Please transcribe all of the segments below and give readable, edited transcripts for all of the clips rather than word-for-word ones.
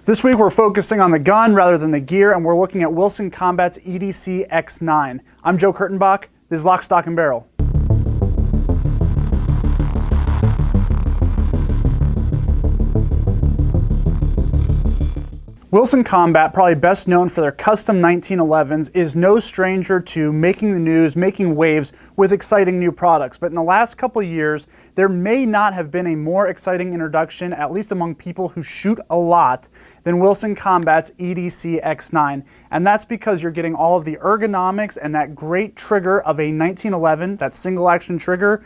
This week we're focusing on the gun rather than the gear, and we're looking at Wilson Combat's EDC X9. I'm Joe Kurtenbach. This is Lock, Stock, and Barrel. Wilson Combat, probably best known for their custom 1911s, is no stranger to making the news, making waves with exciting new products. But in the last couple years, there may not have been a more exciting introduction, at least among people who shoot a lot, than Wilson Combat's EDC X9. And that's because you're getting all of the ergonomics and that great trigger of a 1911, that single action trigger,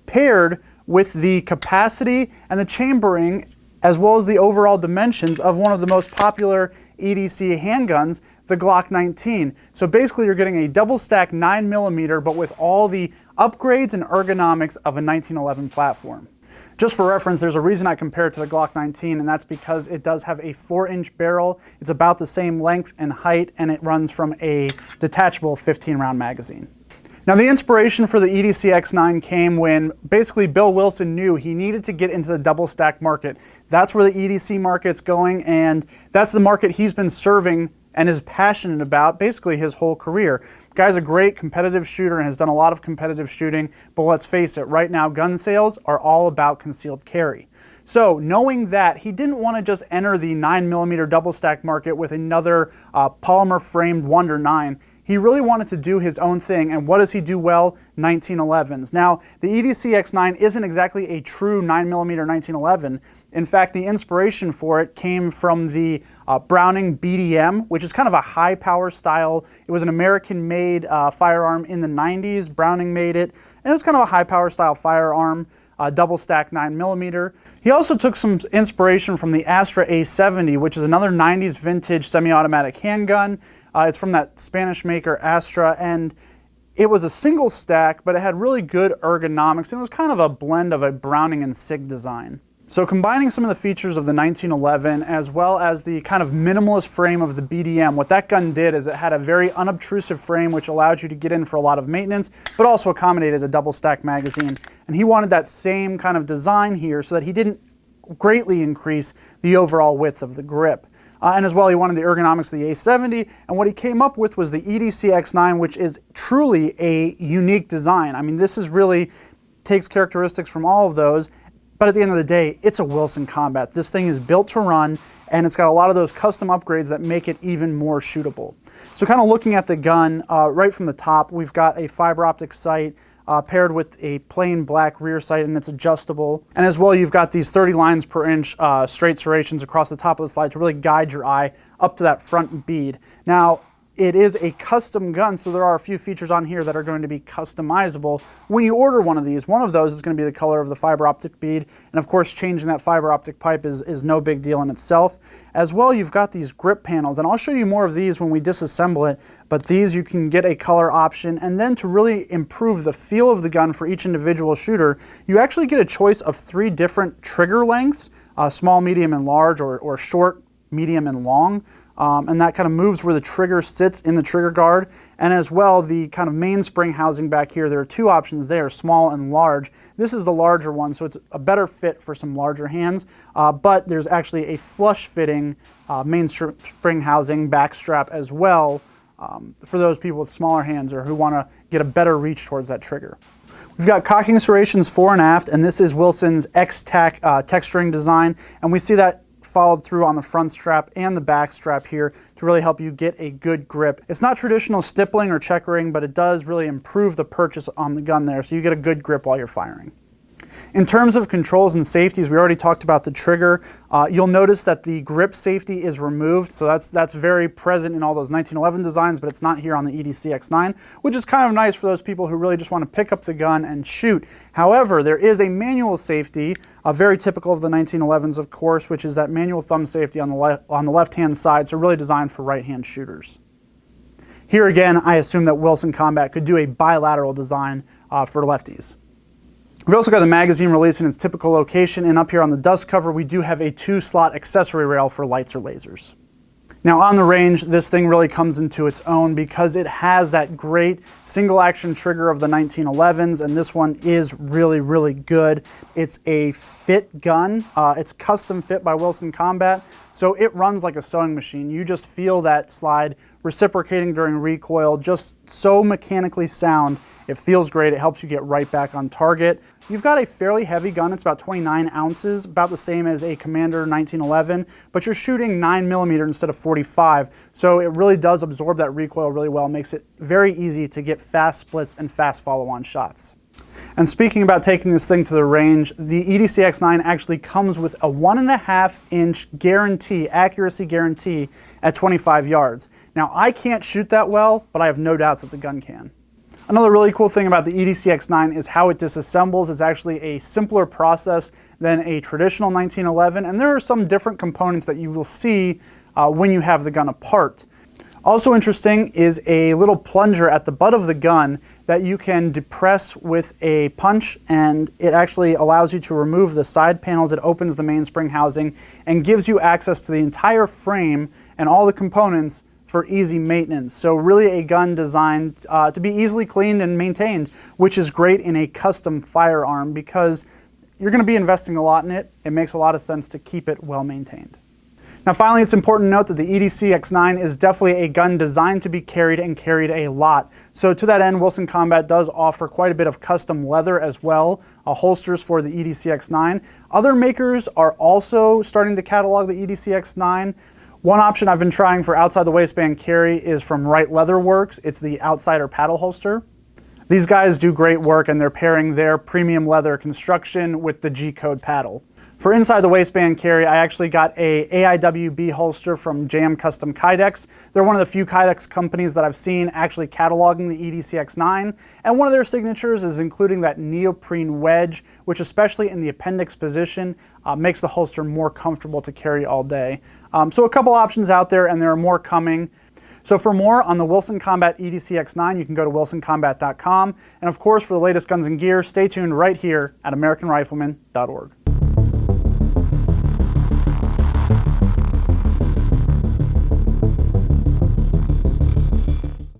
paired with the capacity and the chambering as well as the overall dimensions of one of the most popular EDC handguns, the Glock 19. So basically you're getting a double stack 9mm, but with all the upgrades and ergonomics of a 1911 platform. Just for reference, there's a reason I compare it to the Glock 19, and that's because it does have a 4-inch barrel. It's about the same length and height, and it runs from a detachable 15-round magazine. Now, the inspiration for the EDC X9 came when basically Bill Wilson knew he needed to get into the double stack market. That's where the EDC market's going, and that's the market he's been serving and is passionate about basically his whole career. Guy's a great competitive shooter and has done a lot of competitive shooting, but let's face it, right now gun sales are all about concealed carry. So knowing that, he didn't want to just enter the 9mm double stack market with another polymer framed Wonder 9. He really wanted to do his own thing, and what does he do well? 1911s. Now, the EDC X9 isn't exactly a true 9mm 1911. In fact, the inspiration for it came from the Browning BDM, which is kind of a high power style. It was an American-made firearm in the 90s. Browning made it, and it was kind of a high power style firearm. Double stack 9mm. He also took some inspiration from the Astra A70, which is another 90s vintage semi-automatic handgun. It's from that Spanish maker Astra, and it was a single stack, but it had really good ergonomics, and it was kind of a blend of a Browning and SIG design. So combining some of the features of the 1911 as well as the kind of minimalist frame of the BDM, what that gun did is it had a very unobtrusive frame which allowed you to get in for a lot of maintenance, but also accommodated a double stack magazine. And he wanted that same kind of design here so that he didn't greatly increase the overall width of the grip. And as well, he wanted the ergonomics of the A70, and what he came up with was the EDC X9, which is truly a unique design. I mean, this is really takes characteristics from all of those, but at the end of the day, it's a Wilson Combat. This thing is built to run, and it's got a lot of those custom upgrades that make it even more shootable. So kind of looking at the gun, right from the top, we've got a fiber optic sight, paired with a plain black rear sight, and it's adjustable. And as well, you've got these 30 lines per inch straight serrations across the top of the slide to really guide your eye up to that front bead. Now, it is a custom gun, so there are a few features on here that are going to be customizable. When you order one of these, one of those is going to be the color of the fiber optic bead, and of course changing that fiber optic pipe is no big deal in itself. As well, you've got these grip panels, and I'll show you more of these when we disassemble it, but these you can get a color option, and then to really improve the feel of the gun for each individual shooter, you actually get a choice of 3 different trigger lengths, small, medium, and large, or short, medium, and long. And that kind of moves where the trigger sits in the trigger guard. And as well, the kind of mainspring housing back here, there are 2 options there, small and large. This is the larger one, so it's a better fit for some larger hands, but there's actually a flush fitting mainspring housing back strap as well for those people with smaller hands or who want to get a better reach towards that trigger. We've got cocking serrations fore and aft, and this is Wilson's X-Tac texturing design, and we see that followed through on the front strap and the back strap here to really help you get a good grip. It's not traditional stippling or checkering, but it does really improve the purchase on the gun there, so you get a good grip while you're firing. In terms of controls and safeties, we already talked about the trigger. You'll notice that the grip safety is removed, so that's very present in all those 1911 designs, but it's not here on the EDC X9, which is kind of nice for those people who really just want to pick up the gun and shoot. However, there is a manual safety, very typical of the 1911s, of course, which is that manual thumb safety on the left-hand side, so really designed for right-hand shooters. Here again, I assume that Wilson Combat could do a bilateral design for lefties. We've also got the magazine released in its typical location, and up here on the dust cover we do have a 2-slot accessory rail for lights or lasers. Now on the range, this thing really comes into its own because it has that great single action trigger of the 1911s, and this one is really, really good. It's a fit gun. It's custom fit by Wilson Combat, So it runs like a sewing machine. You just feel that slide reciprocating during recoil, just so mechanically sound. It feels great. It helps you get right back on target. You've got a fairly heavy gun. It's about 29 ounces, about the same as a Commander 1911, but you're shooting 9mm instead of 45. So it really does absorb that recoil really well. It makes it very easy to get fast splits and fast follow-on shots. And speaking about taking this thing to the range, the EDC X9 actually comes with a 1.5-inch guarantee, accuracy guarantee at 25 yards. Now, I can't shoot that well, but I have no doubts that the gun can. Another really cool thing about the EDC X9 is how it disassembles. It's actually a simpler process than a traditional 1911, and there are some different components that you will see when you have the gun apart. Also interesting is a little plunger at the butt of the gun that you can depress with a punch, and it actually allows you to remove the side panels. It opens the mainspring housing and gives you access to the entire frame and all the components for easy maintenance. So really a gun designed to be easily cleaned and maintained, which is great in a custom firearm because you're going to be investing a lot in it. It makes a lot of sense to keep it well maintained. Now finally, it's important to note that the EDC X9 is definitely a gun designed to be carried and carried a lot. So to that end, Wilson Combat does offer quite a bit of custom leather as well, holsters for the EDC X9. Other makers are also starting to catalog the EDC X9. One option I've been trying for outside the waistband carry is from Right Leather Works. It's the Outsider paddle holster. These guys do great work, and they're pairing their premium leather construction with the G-code paddle. For inside the waistband carry, I actually got a AIWB holster from JM Custom Kydex. They're one of the few Kydex companies that I've seen actually cataloging the EDC X9, and one of their signatures is including that neoprene wedge, which especially in the appendix position makes the holster more comfortable to carry all day. So a couple options out there, and there are more coming. So for more on the Wilson Combat EDC X9, you can go to wilsoncombat.com. And of course, for the latest guns and gear, stay tuned right here at AmericanRifleman.org.